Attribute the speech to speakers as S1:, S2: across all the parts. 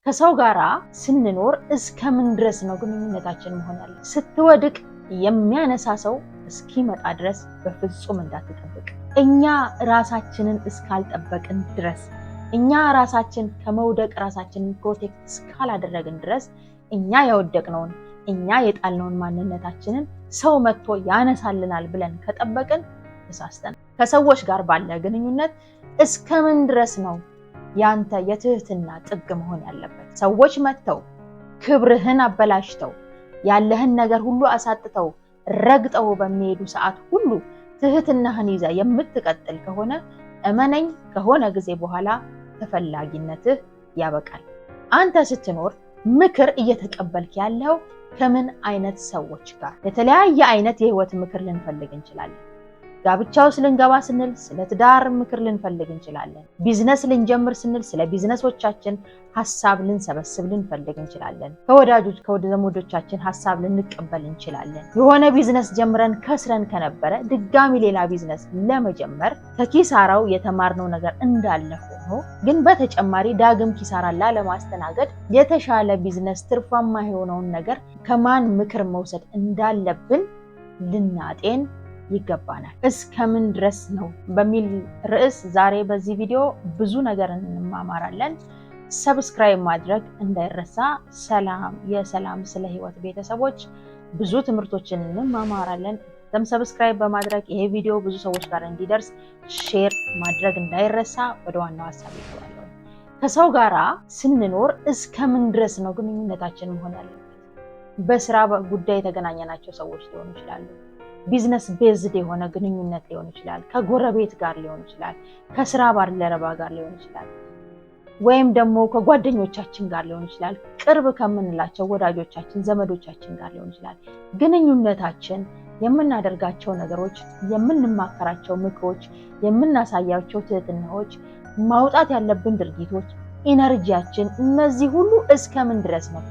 S1: ከሰው ጋራ ስንኖር እስከምን ድረስ ነው ግንኙነታችን መሆን ያለው? ስትወድቅ የሚያነሳ ሰው እስኪመጣ ድረስ በፍጹም እንዳትጠብቅ። እኛ ራሳችንን እስካልጠበቅን ድረስ፣ እኛ ራሳችን ከመውደቅ ራሳችንን ፕሮቴክት እስካላደረግን ድረስ እኛ የወደቅነውን እኛ የጣልነውን ማንነታችንን ሰው መጥቶ ያነሳልናል ብለን ከጠበቅን ተሳስተን። ከሰዎች ጋር ባለ ግንኙነት እስከምን ድረስ ነው ያንተ የትህትና ጥግ መሆን ያለበት? ሰዎች መጥተው ክብርህን አበላሽተው ያለህን ነገር ሁሉ አሳጥተው ረግጠው በሚሄዱ ሰዓት ሁሉ ትህትናህን ይዘ የምትቀጥል ከሆነ እመነኝ፣ ከሆነ ጊዜ በኋላ ተፈላጊነትህ ያበቃል። አንተ ስትኖር ምክር እየተቀበልክ ያለው ከምን አይነት ሰዎች ጋር? የተለያየ አይነት የህይወት ምክር ልንፈልግ እንችላለን። ጋብቻው ልንገባ ስንል ስለ ትዳር ምክር ልንፈልግ እንችላለን። ቢዝነስ ልንጀምር ስንል ስለ ቢዝነሶቻችን ሐሳብ ልንሰበስብ ልንፈልግ እንችላለን። ከወዳጆቻችን ሐሳብ ልንቀበል እንችላለን። የሆነ ቢዝነስ ጀምረን ከስረን ከነበረ ድጋሚ ሌላ ቢዝነስ ለመጀመር ከኪሳራው የተማርነው ነገር እንዳለ ሆኖ ግን በተጨማሪ ዳግም ኪሳራ ላለማስተናገድ የተሻለ ቢዝነስ ትርፋማ የሆነውን ነገር ከማን ምክር መውሰድ እንዳለብን ልናጤን ይገባናል። እስከምን ድረስ ነው በሚል ርዕስ ዛሬ በዚህ ቪዲዮ ብዙ ነገር እንማማራለን። ሰብስክራይብ ማድረግ እንዳይረሳ። ሰላም የሰላም ስለ ህይወት ቤተሰቦች ብዙ ትምህርቶችን እንማማራለን። ሰብስክራይብ በማድረግ ይሄ ቪዲዮ ብዙ ሰዎች ጋር እንዲደርስ ሼር ማድረግ እንዳይረሳ። ወደ ዋናው ሐሳብ ይገባለሁ። ከሰው ጋራ ስንኖር እስከምን ድረስ ነው ግንኙነታችን መሆን ያለበት? በስራ ጉዳይ የተገናኘናቸው ሰዎች ሊሆኑ ይችላሉ። ቢዝነስ ቤዝድ የሆነ ግንኙነት ሊሆን ይችላል። ከጎረቤት ጋር ሊሆን ይችላል። ከስራ ባልደረባ ጋር ሊሆን ይችላል። ወይም ደግሞ ከጓደኞቻችን ጋር ሊሆን ይችላል። ቅርብ ከምንላቸው ወዳጆቻችን፣ ዘመዶቻችን ጋር ሊሆን ይችላል። ግንኙነታችን፣ የምናደርጋቸው ነገሮች፣ የምንማከራቸው ምክሮች፣ የምናሳያቸው ትህትናዎች፣ ማውጣት ያለብን ድርጊቶች፣ ኢነርጂያችን፣ እነዚህ ሁሉ እስከምን ድረስ ነው?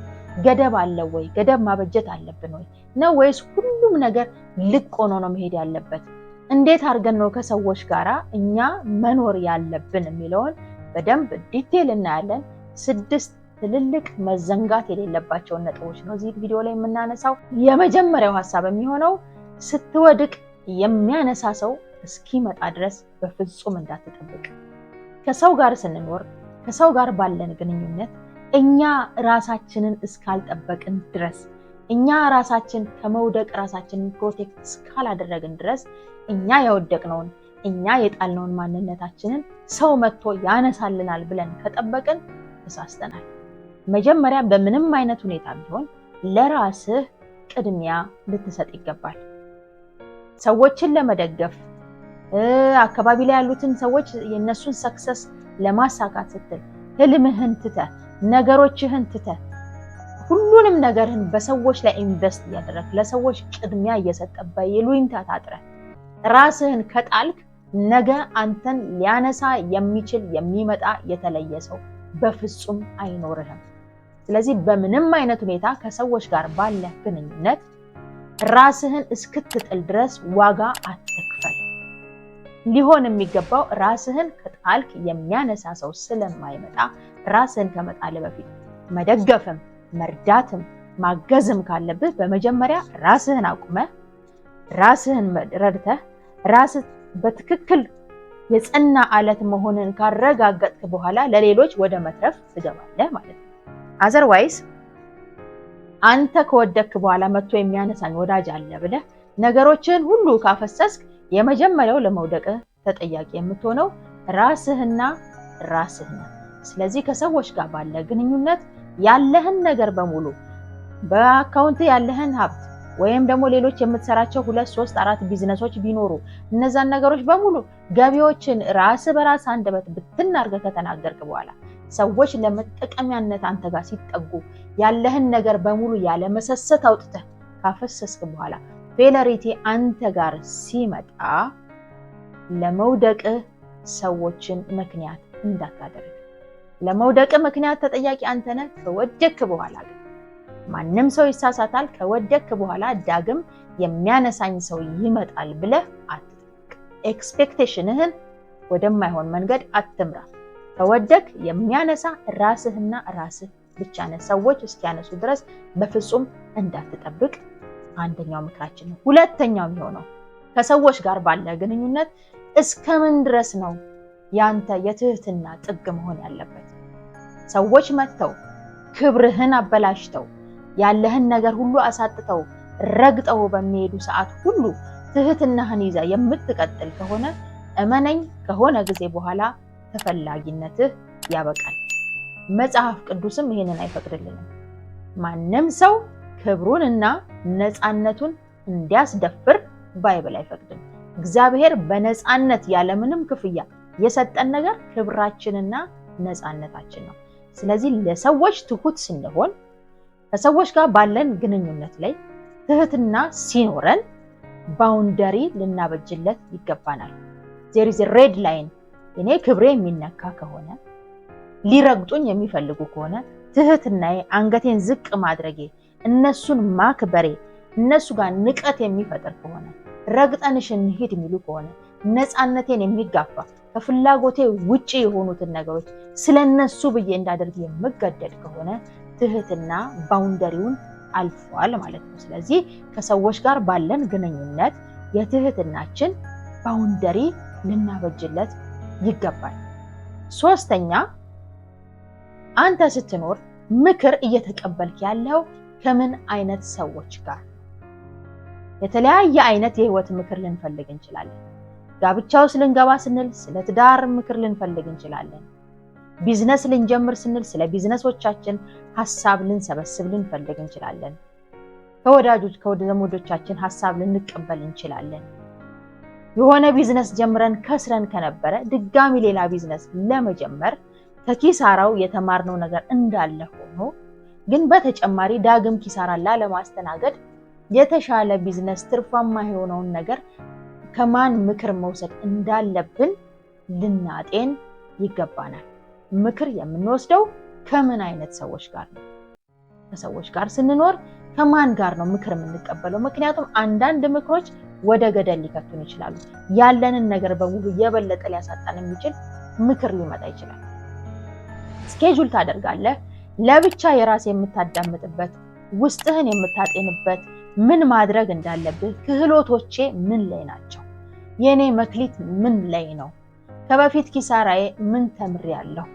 S1: ገደብ አለ ወይ? ገደብ ማበጀት አለብን ወይ ነው ወይስ ሁሉም ነገር ልቅ ሆኖ ነው መሄድ ያለበት? እንዴት አድርገን ነው ከሰዎች ጋራ እኛ መኖር ያለብን የሚለውን በደንብ ዲቴል እናያለን። 6 ትልልቅ መዘንጋት የሌለባቸው ነጥቦች ነው እዚህ ቪዲዮ ላይ የምናነሳው። የመጀመሪያው ሐሳብ የሚሆነው ስትወድቅ የሚያነሳ ሰው እስኪመጣ ድረስ በፍጹም እንዳትጠብቅ። ከሰው ጋር ስንኖር፣ ከሰው ጋር ባለን ግንኙነት እኛ ራሳችንን እስካልጠበቅን ድረስ፣ እኛ ራሳችን ከመውደቅ ራሳችንን ፕሮቴክት እስካላደረግን ድረስ እኛ የወደቅነውን እኛ የጣልነውን ማንነታችንን ሰው መጥቶ ያነሳልናል ብለን ከጠበቅን ተሳስተናል። መጀመሪያ በምንም አይነት ሁኔታ ቢሆን ለራስህ ቅድሚያ ልትሰጥ ይገባል። ሰዎችን ለመደገፍ አካባቢ ላይ ያሉትን ሰዎች የነሱን ሰክሰስ ለማሳካት ስትል ህልምህን ትተህ ነገሮችህን ትተህ ሁሉንም ነገርህን በሰዎች ላይ ኢንቨስት እያደረግህ ለሰዎች ቅድሚያ እየሰጠህ በይሉኝታ ታጥረህ ራስህን ከጣልክ ነገ አንተን ሊያነሳ የሚችል የሚመጣ የተለየ ሰው በፍጹም አይኖርህም። ስለዚህ በምንም አይነት ሁኔታ ከሰዎች ጋር ባለ ግንኙነት ራስህን እስክትጥል ድረስ ዋጋ አትክፈል። ሊሆን የሚገባው ራስህን ከጣልክ የሚያነሳ ሰው ስለማይመጣ ራስህን ከመጣል በፊት መደገፍም መርዳትም ማገዝም ካለብህ በመጀመሪያ ራስህን አቁመህ ራስህን ረድተህ ራስህ በትክክል የጸና አለት መሆንን ካረጋገጥክ በኋላ ለሌሎች ወደ መትረፍ ትገባለህ ማለት ነው። አዘርዋይስ አንተ ከወደቅክ በኋላ መጥቶ የሚያነሳኝ ወዳጅ አለ ብለህ ነገሮችን ሁሉ ካፈሰስክ የመጀመሪያው ለመውደቅ ተጠያቂ የምትሆነው ራስህና ራስህ ነህ። ስለዚህ ከሰዎች ጋር ባለ ግንኙነት ያለህን ነገር በሙሉ በአካውንት ያለህን ሀብት ወይም ደግሞ ሌሎች የምትሰራቸው 2 3 4 ቢዝነሶች ቢኖሩ እነዛን ነገሮች በሙሉ ገቢዎችን ራስ በራስ አንደበት ብትናርገ ከተናገርክ በኋላ ሰዎች ለመጠቀሚያነት አንተ ጋር ሲጠጉ ያለህን ነገር በሙሉ ያለ መሰሰት አውጥተህ ካፈሰስክ በኋላ ፌለሪቲ አንተ ጋር ሲመጣ ለመውደቅ ሰዎችን ምክንያት እንዳታደርግ። ለመውደቅ ምክንያት ተጠያቂ አንተ ነህ። ከወደቅክ በኋላ ግን ማንም ሰው ይሳሳታል። ከወደቅክ በኋላ ዳግም የሚያነሳኝ ሰው ይመጣል ብለህ አትጠብቅ። ኤክስፔክቴሽንህን ወደማይሆን መንገድ አትምራ። ከወደቅ የሚያነሳ ራስህና ራስህ ብቻ ነህ። ሰዎች እስኪያነሱ ድረስ በፍጹም እንዳትጠብቅ አንደኛው ምክራችን ነው። ሁለተኛው የሚሆነው ከሰዎች ጋር ባለ ግንኙነት እስከምን ድረስ ነው ያንተ የትህትና ጥግ መሆን ያለበት? ሰዎች መጥተው ክብርህን አበላሽተው ያለህን ነገር ሁሉ አሳጥተው ረግጠው በሚሄዱ ሰዓት ሁሉ ትህትናህን ይዘህ የምትቀጥል ከሆነ እመነኝ፣ ከሆነ ጊዜ በኋላ ተፈላጊነትህ ያበቃል። መጽሐፍ ቅዱስም ይሄንን አይፈቅድልንም። ማንም ሰው ክብሩንና ነፃነቱን እንዲያስደፍር ባይብል አይፈቅድም። እግዚአብሔር በነፃነት ያለምንም ክፍያ የሰጠን ነገር ክብራችንና ነፃነታችን ነው። ስለዚህ ለሰዎች ትሁት ስንሆን ከሰዎች ጋር ባለን ግንኙነት ላይ ትህትና ሲኖረን ባውንደሪ ልናበጅለት ይገባናል። there is a red line። እኔ ክብሬ የሚነካ ከሆነ ሊረግጡኝ የሚፈልጉ ከሆነ ትህትናዬ፣ አንገቴን ዝቅ ማድረጌ፣ እነሱን ማክበሬ እነሱ ጋር ንቀት የሚፈጥር ከሆነ ረግጠንሽ እንሂድ የሚሉ ከሆነ ነፃነቴን የሚጋፋ ከፍላጎቴ ውጪ የሆኑትን ነገሮች ስለነሱ ብዬ እንዳደርግ የምገደድ ከሆነ ትህትና ባውንደሪውን አልፏል ማለት ነው። ስለዚህ ከሰዎች ጋር ባለን ግንኙነት የትህትናችን ባውንደሪ ልናበጅለት ይገባል። ሶስተኛ አንተ ስትኖር ምክር እየተቀበልክ ያለው ከምን አይነት ሰዎች ጋር? የተለያየ አይነት የህይወት ምክር ልንፈልግ እንችላለን። ጋብቻ ውስጥ ልንገባ ስንል ስለ ትዳር ምክር ልንፈልግ እንችላለን። ቢዝነስ ልንጀምር ስንል ስለ ቢዝነሶቻችን ሐሳብ ልንሰበስብ ልንፈልግ እንችላለን። ከወዳጆቻችን ሐሳብ ልንቀበል እንችላለን። የሆነ ቢዝነስ ጀምረን ከስረን ከነበረ ድጋሚ ሌላ ቢዝነስ ለመጀመር ከኪሳራው የተማርነው ነገር እንዳለ ሆኖ ግን በተጨማሪ ዳግም ኪሳራ ላለማስተናገድ የተሻለ ቢዝነስ ትርፋማ የሆነውን ነገር ከማን ምክር መውሰድ እንዳለብን ልናጤን ይገባናል። ምክር የምንወስደው ከምን አይነት ሰዎች ጋር ነው? ከሰዎች ጋር ስንኖር ከማን ጋር ነው ምክር የምንቀበለው? ምክንያቱም አንዳንድ ምክሮች ወደ ገደል ሊከቱን ይችላሉ። ያለንን ነገር በሙሉ የበለጠ ሊያሳጣን የሚችል ምክር ሊመጣ ይችላል። ስኬጁል ታደርጋለህ። ለብቻ የራስ የምታዳምጥበት፣ ውስጥህን የምታጤንበት፣ ምን ማድረግ እንዳለብህ፣ ክህሎቶቼ ምን ላይ ናቸው፣ የኔ መክሊት ምን ላይ ነው፣ ከበፊት ኪሳራዬ ምን ተምሬያለሁ፣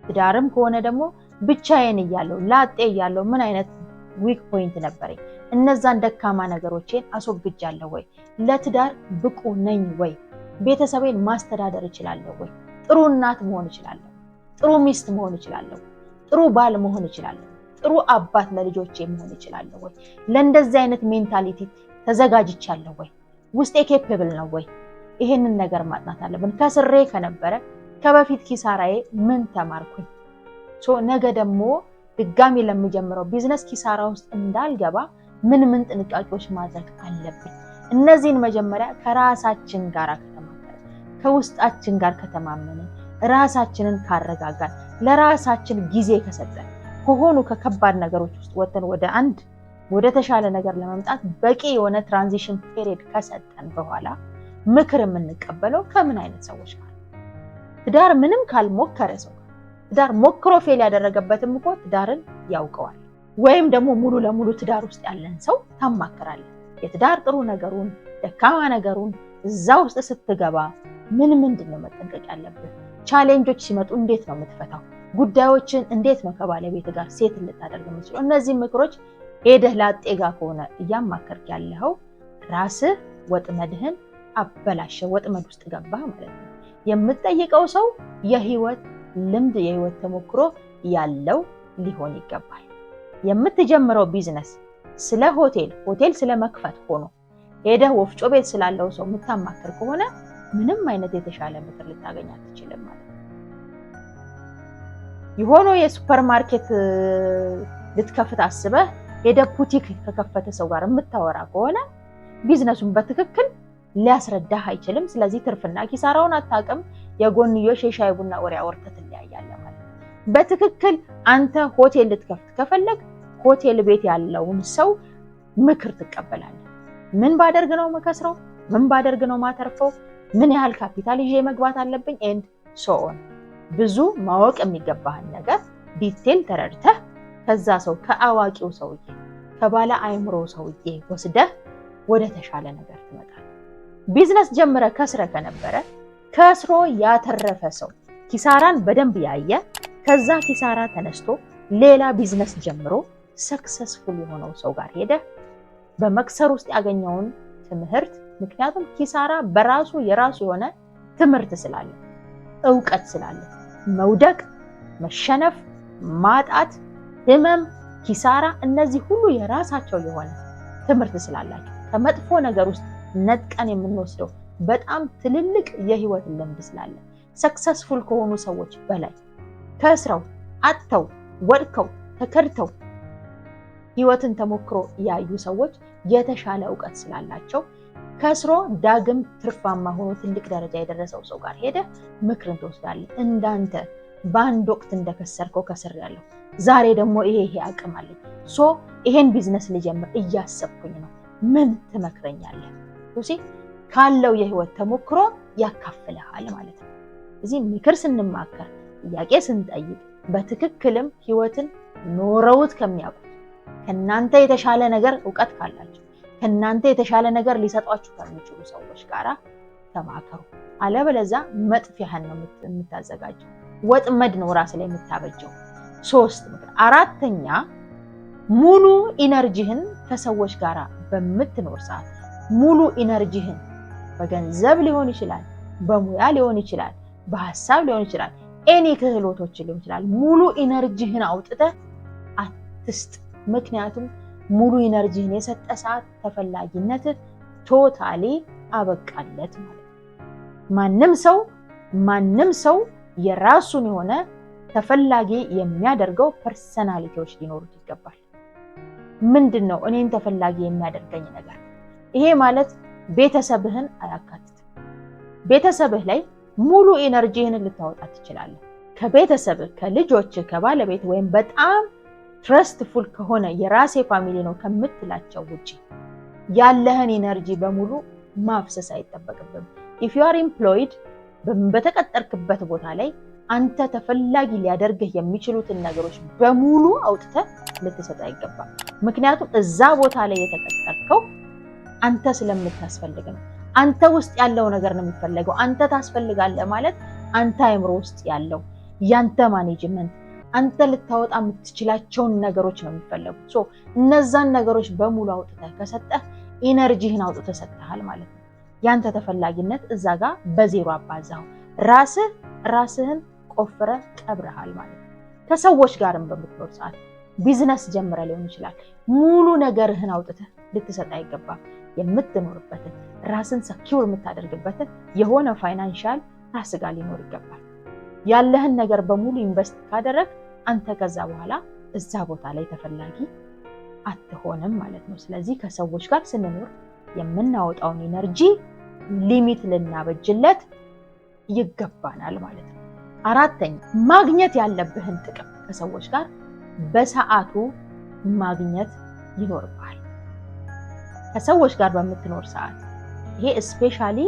S1: ትዳርም ከሆነ ደግሞ ብቻዬን እያለሁ ላጤ እያለሁ ምን አይነት ዊክ ፖይንት ነበረኝ፣ እነዛን ደካማ ነገሮቼን አስወግጃለሁ ወይ፣ ለትዳር ብቁ ነኝ ወይ፣ ቤተሰቤን ማስተዳደር እችላለሁ ወይ፣ ጥሩ እናት መሆን እችላለሁ፣ ጥሩ ሚስት መሆን እችላለሁ፣ ጥሩ ባል መሆን እችላለሁ፣ ጥሩ አባት ለልጆቼ መሆን እችላለሁ ወይ፣ ለእንደዚህ አይነት ሜንታሊቲ ተዘጋጅቻለሁ ወይ፣ ውስጤ ኬፔብል ነው ወይ? ይሄንን ነገር ማጥናት አለብን። ከስሬ ከነበረ ከበፊት ኪሳራዬ ምን ተማርኩኝ? ነገ ደግሞ ድጋሚ ለሚጀምረው ቢዝነስ ኪሳራ ውስጥ እንዳልገባ ምን ጥንቃቄዎች ማድረግ አለብኝ? እነዚህን መጀመሪያ ከራሳችን ጋር ከተማከረ፣ ከውስጣችን ጋር ከተማመነ፣ ራሳችንን ካረጋጋን፣ ለራሳችን ጊዜ ከሰጠን ከሆኑ ከከባድ ነገሮች ውስጥ ወጥተን ወደ ተሻለ ነገር ለመምጣት በቂ የሆነ ትራንዚሽን ፔሪየድ ከሰጠን በኋላ ምክር የምንቀበለው ከምን አይነት ሰዎች ጋር? ትዳር ምንም ካልሞከረ ሰው ትዳር ሞክሮ ፌል ያደረገበትም እኮ ትዳርን ያውቀዋል። ወይም ደግሞ ሙሉ ለሙሉ ትዳር ውስጥ ያለን ሰው ታማከራለህ። የትዳር ጥሩ ነገሩን፣ ደካማ ነገሩን እዛ ውስጥ ስትገባ ምንድነው መጠንቀቅ ያለብህ? ቻሌንጆች ሲመጡ እንዴት ነው የምትፈታው? ጉዳዮችን እንዴት ነው ከባለቤት ጋር ሴት ልታደርግ የምትችለው? እነዚህ ምክሮች ሄደህ ላጤጋ ከሆነ እያማከርክ ያለኸው ራስህ ወጥመድህን አበላሸ፣ ወጥመድ ውስጥ ገባ ማለት ነው። የምትጠይቀው ሰው የህይወት ልምድ የህይወት ተሞክሮ ያለው ሊሆን ይገባል። የምትጀምረው ቢዝነስ ስለ ሆቴል ስለ መክፈት ሆኖ ሄደህ ወፍጮ ቤት ስላለው ሰው የምታማከር ከሆነ ምንም አይነት የተሻለ ምክር ልታገኝ አትችልም ማለት ነው። የሆነ የሱፐር ማርኬት ልትከፍት አስበህ ሄደህ ቡቲክ ከከፈተ ሰው ጋር የምታወራ ከሆነ ቢዝነሱን በትክክል ሊያስረዳህ አይችልም። ስለዚህ ትርፍና ኪሳራውን አታውቅም። የጎንዮሽ የሻይ ቡና ወሬ አወርተህ ትለያያለህ ማለት ነው። በትክክል አንተ ሆቴል ልትከፍት ከፈለግ ሆቴል ቤት ያለውን ሰው ምክር ትቀበላለህ። ምን ባደርግ ነው መከስረው? ምን ባደርግ ነው ማተርፈው? ምን ያህል ካፒታል ይዤ መግባት አለብኝ? ኤንድ ሶ ኦን። ብዙ ማወቅ የሚገባህን ነገር ዲቴል ተረድተህ ከዛ ሰው ከአዋቂው ሰውዬ ከባለ አይምሮ ሰውዬ ወስደህ ወደ ተሻለ ነገር ትመጣለህ። ቢዝነስ ጀምረ ከስረ ከነበረ ከስሮ ያተረፈ ሰው ኪሳራን በደንብ ያየ ከዛ ኪሳራ ተነስቶ ሌላ ቢዝነስ ጀምሮ ሰክሰስፉል የሆነው ሰው ጋር ሄደ በመክሰር ውስጥ ያገኘውን ትምህርት ምክንያቱም ኪሳራ በራሱ የራሱ የሆነ ትምህርት ስላለ ዕውቀት ስላለ መውደቅ፣ መሸነፍ፣ ማጣት፣ ህመም፣ ኪሳራ እነዚህ ሁሉ የራሳቸው የሆነ ትምህርት ስላላቸው ከመጥፎ ነገር ውስጥ ነጥቀን የምንወስደው በጣም ትልልቅ የህይወት ልምድ ስላለ ሰክሰስፉል ከሆኑ ሰዎች በላይ ከስረው አጥተው ወድቀው ተከድተው ህይወትን ተሞክሮ ያዩ ሰዎች የተሻለ ዕውቀት ስላላቸው ከስሮ ዳግም ትርፋማ ሆኖ ትልቅ ደረጃ የደረሰው ሰው ጋር ሄደ ምክርን ትወስዳለህ። እንዳንተ በአንድ ወቅት እንደከሰርከው ከስሬያለሁ፣ ዛሬ ደግሞ ይሄ አቅም አለኝ፣ ይሄን ቢዝነስ ልጀምር እያሰብኩኝ ነው፣ ምን ትመክረኛለህ? ካለው የህይወት ተሞክሮ ያካፍልሃል ማለት ነው። እዚህ ምክር ስንማከር ጥያቄ ስንጠይቅ በትክክልም ህይወትን ኖረውት ከሚያውቁት ከናንተ የተሻለ ነገር ዕውቀት ካላቸው ከናንተ የተሻለ ነገር ሊሰጧችሁ ከሚችሉ ሰዎች ጋራ ተማከሩ። አለበለዚያ መጥፊያህን ነው የምታዘጋጀው፣ ወጥመድ ነው ራስ ላይ የምታበጀው። 3 ምክር። 4ኛ ሙሉ ኢነርጂህን ከሰዎች ጋራ በምትኖር ሰዓት ሙሉ ኢነርጂህን በገንዘብ ሊሆን ይችላል፣ በሙያ ሊሆን ይችላል፣ በሐሳብ ሊሆን ይችላል፣ ኤኒ ክህሎቶች ሊሆን ይችላል። ሙሉ ኢነርጂህን አውጥተህ አትስጥ። ምክንያቱም ሙሉ ኢነርጂህን የሰጠ ሰዓት ተፈላጊነት ቶታሊ አበቃለት ማለት ነው። ማንም ሰው የራሱን የሆነ ተፈላጊ የሚያደርገው ፐርሰናሊቲዎች ሊኖሩት ይገባል። ምንድነው እኔን ተፈላጊ የሚያደርገኝ ነገር? ይሄ ማለት ቤተሰብህን አያካትትም። ቤተሰብህ ላይ ሙሉ ኢነርጂህን ልታወጣ ትችላለህ። ከቤተሰብህ ከልጆች ከባለቤት ወይም በጣም ትረስትፉል ከሆነ የራሴ ፋሚሊ ነው ከምትላቸው ውጪ ያለህን ኢነርጂ በሙሉ ማፍሰስ አይጠበቅብም። if you are employed በተቀጠርክበት ቦታ ላይ አንተ ተፈላጊ ሊያደርግህ የሚችሉትን ነገሮች በሙሉ አውጥተህ ልትሰጥ አይገባም። ምክንያቱም እዛ ቦታ ላይ የተቀጠርከው አንተ ስለምታስፈልግ ነው። አንተ ውስጥ ያለው ነገር ነው የሚፈልገው። አንተ ታስፈልጋለህ ማለት አንተ አይምሮ ውስጥ ያለው ያንተ ማኔጅመንት አንተ ልታወጣ የምትችላቸውን ነገሮች ነው የሚፈልጉት። እነዛን ነገሮች በሙሉ አውጥተህ ከሰጠህ ኢነርጂህን አውጥተህ ሰጥተሃል ማለት ነው። ያንተ ተፈላጊነት እዛ ጋር በዜሮ አባዛው ራስህን ቆፍረ ቀብረሃል ማለት ነው። ከሰዎች ጋርም በምትኖር ሰዓት ቢዝነስ ጀምረ ሊሆን ይችላል። ሙሉ ነገርህን አውጥተህ ልትሰጥ አይገባም። የምትኖርበትን ራስን ሰኪውር የምታደርግበትን የሆነ ፋይናንሻል ራስ ጋር ሊኖር ይገባል። ያለህን ነገር በሙሉ ኢንቨስት ካደረግ አንተ ከዛ በኋላ እዛ ቦታ ላይ ተፈላጊ አትሆንም ማለት ነው። ስለዚህ ከሰዎች ጋር ስንኖር የምናወጣውን ኢነርጂ ሊሚት ልናበጅለት ይገባናል ማለት ነው። 4ኛ ማግኘት ያለብህን ጥቅም ከሰዎች ጋር በሰዓቱ ማግኘት ይኖርብሃል። ከሰዎች ጋር በምትኖር ሰዓት ይሄ ስፔሻሊ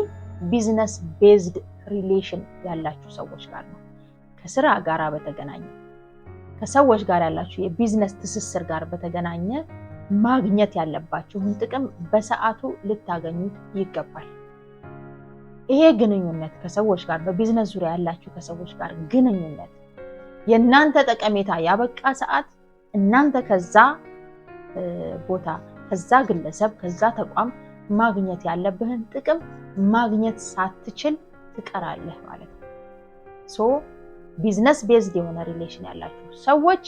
S1: ቢዝነስ ቤዝድ ሪሌሽን ያላችሁ ሰዎች ጋር ነው። ከስራ ጋር በተገናኘ ከሰዎች ጋር ያላችሁ የቢዝነስ ትስስር ጋር በተገናኘ ማግኘት ያለባችሁን ጥቅም በሰዓቱ ልታገኙት ይገባል። ይሄ ግንኙነት ከሰዎች ጋር በቢዝነስ ዙሪያ ያላችሁ ከሰዎች ጋር ግንኙነት የናንተ ጠቀሜታ ያበቃ ሰዓት እናንተ ከዛ ቦታ ከዛ ግለሰብ ከዛ ተቋም ማግኘት ያለብህን ጥቅም ማግኘት ሳትችል ትቀራለህ ማለት ነው። ቢዝነስ ቤዝድ የሆነ ሪሌሽን ያላችሁ ሰዎች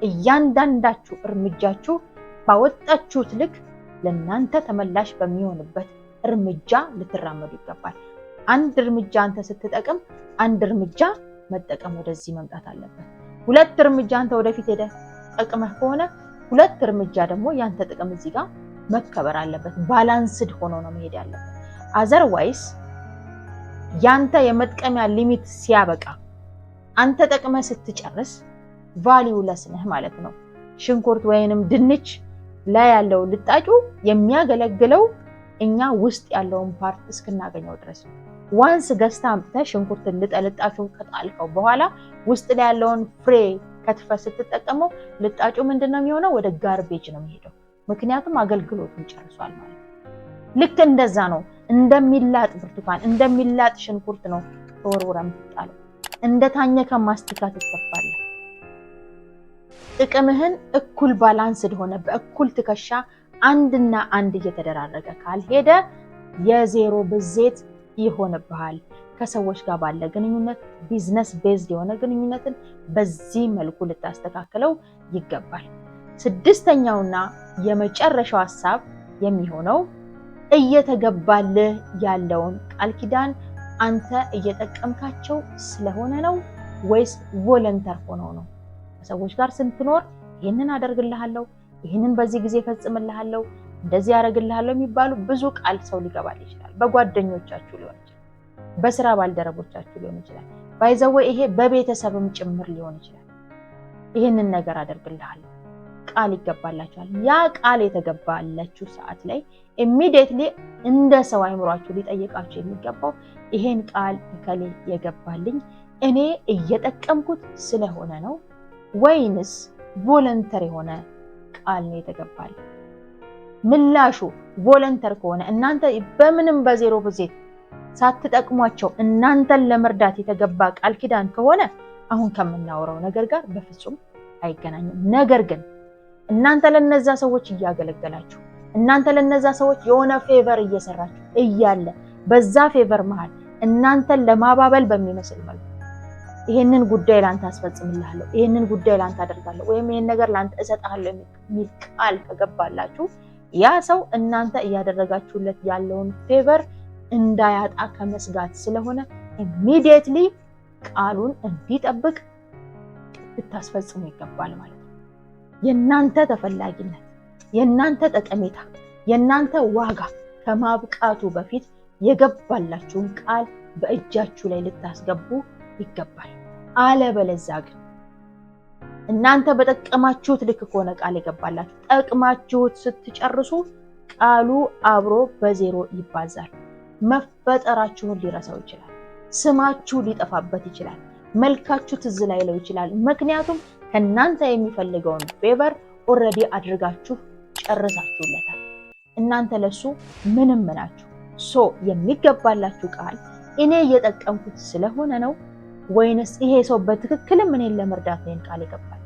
S1: እያንዳንዳችሁ እርምጃችሁ ባወጣችሁት ልክ ለናንተ ተመላሽ በሚሆንበት እርምጃ ልትራመዱ ይገባል። አንድ እርምጃ አንተ ስትጠቅም አንድ እርምጃ መጠቀም ወደዚህ መምጣት አለበት። 2 እርምጃ አንተ ወደፊት ሄደ ጠቅመህ ከሆነ 2 እርምጃ ደግሞ ያንተ ጥቅም እዚህ ጋር መከበር አለበት። ባላንስድ ሆኖ ነው መሄድ ያለበት። አዘርዋይስ ያንተ የመጥቀሚያ ሊሚት ሲያበቃ አንተ ጠቅመህ ስትጨርስ ቫልዩ ለስ ነህ ማለት ነው። ሽንኩርት ወይንም ድንች ላይ ያለው ልጣጩ የሚያገለግለው እኛ ውስጥ ያለውን ፓርት እስክናገኘው ድረስ ነው። ዋንስ ገዝተህ አምጥተህ ሽንኩርትን ልጠልጣቹን ከጣልከው በኋላ ውስጥ ላይ ያለውን ፍሬ ከትፈ ስትጠቀመው ልጣጩ ምንድነው የሚሆነው? ወደ ጋርቤጅ ነው የሚሄደው። ምክንያቱም አገልግሎቱን ጨርሷል ማለት ነው። ልክ እንደዛ ነው። እንደሚላጥ ብርቱካን እንደሚላጥ ሽንኩርት ነው ተወርውራ የምትጣለው። እንደታኘከ ማስቲካ ትተፋለህ። ጥቅምህን እኩል ባላንስድ ሆነ በእኩል ትከሻ አንድና አንድ እየተደራረገ ካልሄደ የዜሮ ብዜት ይሆንብሃል። ከሰዎች ጋር ባለ ግንኙነት ቢዝነስ ቤዝድ የሆነ ግንኙነትን በዚህ መልኩ ልታስተካክለው ይገባል። ስድስተኛውና የመጨረሻው ሐሳብ የሚሆነው እየተገባልህ ያለውን ቃል ኪዳን አንተ እየጠቀምካቸው ስለሆነ ነው ወይስ ቮለንተር ሆኖ ነው? ከሰዎች ጋር ስትኖር ይሄንን አደርግልሃለሁ፣ ይሄንን በዚህ ጊዜ ፈጽምልሃለሁ፣ እንደዚህ ያደርግልሃለሁ የሚባሉ ብዙ ቃል ሰው ሊገባል ይችላል። በጓደኞቻችሁ ሊሆን ይችላል፣ በስራ ባልደረቦቻችሁ ሊሆን ይችላል፣ ባይዘው ይሄ በቤተሰብም ጭምር ሊሆን ይችላል። ይሄንን ነገር አደርግልሃለሁ ቃል ይገባላችኋል። ያ ቃል የተገባላችሁ ሰዓት ላይ ኢሚዲየትሊ እንደ ሰው አይምሯችሁ ሊጠይቃችሁ የሚገባው ይሄን ቃል ከሌ የገባልኝ እኔ እየጠቀምኩት ስለሆነ ነው ወይንስ ቮለንተር የሆነ ቃል ነው የተገባልኝ? ምላሹ ቮለንተር ከሆነ እናንተ በምንም በዜሮ ብዜት ሳትጠቅሟቸው እናንተን ለመርዳት የተገባ ቃል ኪዳን ከሆነ አሁን ከምናወራው ነገር ጋር በፍጹም አይገናኝም። ነገር ግን እናንተ ለነዛ ሰዎች እያገለገላችሁ እናንተ ለነዛ ሰዎች የሆነ ፌቨር እየሰራችሁ እያለ በዛ ፌቨር መሃል እናንተን ለማባበል በሚመስል መልኩ ይሄንን ጉዳይ ላንተ አስፈጽምልሃለሁ፣ ይሄንን ጉዳይ ላንተ አደርጋለሁ ወይም ይሄን ነገር ላንተ እሰጣለሁ የሚል ቃል ከገባላችሁ ያ ሰው እናንተ እያደረጋችሁለት ያለውን ፌቨር እንዳያጣ ከመስጋት ስለሆነ ኢሚዲየትሊ ቃሉን እንዲጠብቅ ልታስፈጽሙ ይገባል ማለት ነው። የናንተ ተፈላጊነት፣ የናንተ ጠቀሜታ፣ የናንተ ዋጋ ከማብቃቱ በፊት የገባላችሁን ቃል በእጃችሁ ላይ ልታስገቡ ይገባል። አለበለዚያ ግን እናንተ በጠቀማችሁት ልክ ከሆነ ቃል የገባላችሁ ጠቅማችሁት ስትጨርሱ ቃሉ አብሮ በዜሮ ይባዛል። መፈጠራችሁን ሊረሳው ይችላል። ስማችሁ ሊጠፋበት ይችላል። መልካችሁ ትዝ ላይለው ይችላል። ምክንያቱም ከናንተ የሚፈልገውን ፌቨር ኦልሬዲ አድርጋችሁ ጨርሳችሁለታል። እናንተ ለሱ ምንም ናችሁ። የሚገባላችሁ ቃል እኔ እየጠቀምኩት ስለሆነ ነው ወይንስ ይሄ ሰው በትክክልም እኔን ለመርዳት ነው ቃል ይገባል?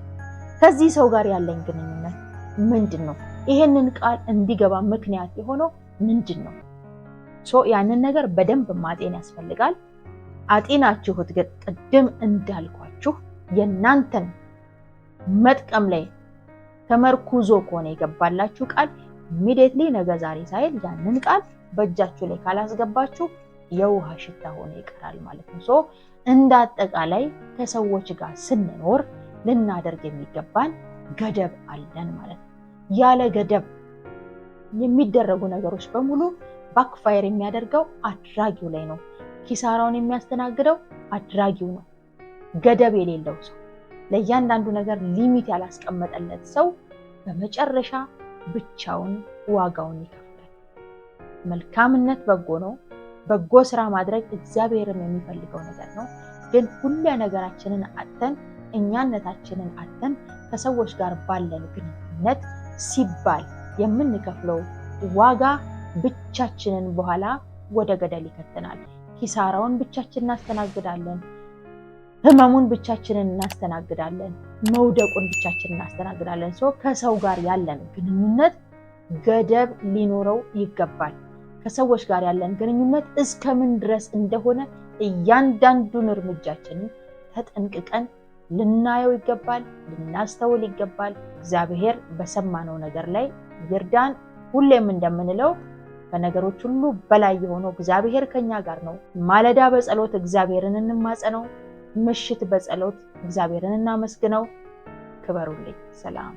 S1: ከዚህ ሰው ጋር ያለኝ ግንኙነት ምንድነው? ይሄንን ቃል እንዲገባ ምክንያት የሆነው ምንድነው? ያንን ነገር በደንብ ማጤን ያስፈልጋል። አጤናችሁት ግን ቅድም እንዳልኳችሁ የናንተን መጥቀም ላይ ተመርኩዞ ከሆነ የገባላችሁ ቃል ኢሚዲየትሊ ነገ ዛሬ ሳይል ያንን ቃል በእጃችሁ ላይ ካላስገባችሁ የውሃ ሽታ ሆኖ ይቀራል ማለት ነው። እንዳጠቃላይ ከሰዎች ጋር ስንኖር ልናደርግ የሚገባን ገደብ አለን ማለት ነው። ያለ ገደብ የሚደረጉ ነገሮች በሙሉ ባክፋየር የሚያደርገው አድራጊው ላይ ነው። ኪሳራውን የሚያስተናግደው አድራጊው ነው። ገደብ የሌለው ሰው፣ ለእያንዳንዱ ነገር ሊሚት ያላስቀመጠለት ሰው በመጨረሻ ብቻውን ዋጋውን ይከፍላል። መልካምነት በጎ ነው። በጎ ስራ ማድረግ እግዚአብሔርም የሚፈልገው ነገር ነው። ግን ሁሉ ነገራችንን አጥተን እኛነታችንን አጥተን ከሰዎች ጋር ባለን ግንኙነት ሲባል የምንከፍለው ዋጋ ብቻችንን በኋላ ወደ ገደል ይከተናል። ኪሳራውን ብቻችንን እናስተናግዳለን። ህመሙን ብቻችንን እናስተናግዳለን። መውደቁን ብቻችንን እናስተናግዳለን። ከሰው ጋር ያለን ግንኙነት ገደብ ሊኖረው ይገባል። ከሰዎች ጋር ያለን ግንኙነት እስከምን ድረስ እንደሆነ እያንዳንዱን እርምጃችንን ተጠንቅቀን ልናየው ይገባል፣ ልናስተውል ይገባል። እግዚአብሔር በሰማነው ነገር ላይ ይርዳን። ሁሌም እንደምንለው ከነገሮች ሁሉ በላይ የሆነው እግዚአብሔር ከኛ ጋር ነው። ማለዳ በጸሎት እግዚአብሔርን እንማጸነው፣ ምሽት በጸሎት እግዚአብሔርን እናመስግነው። ክበሩልኝ። ሰላም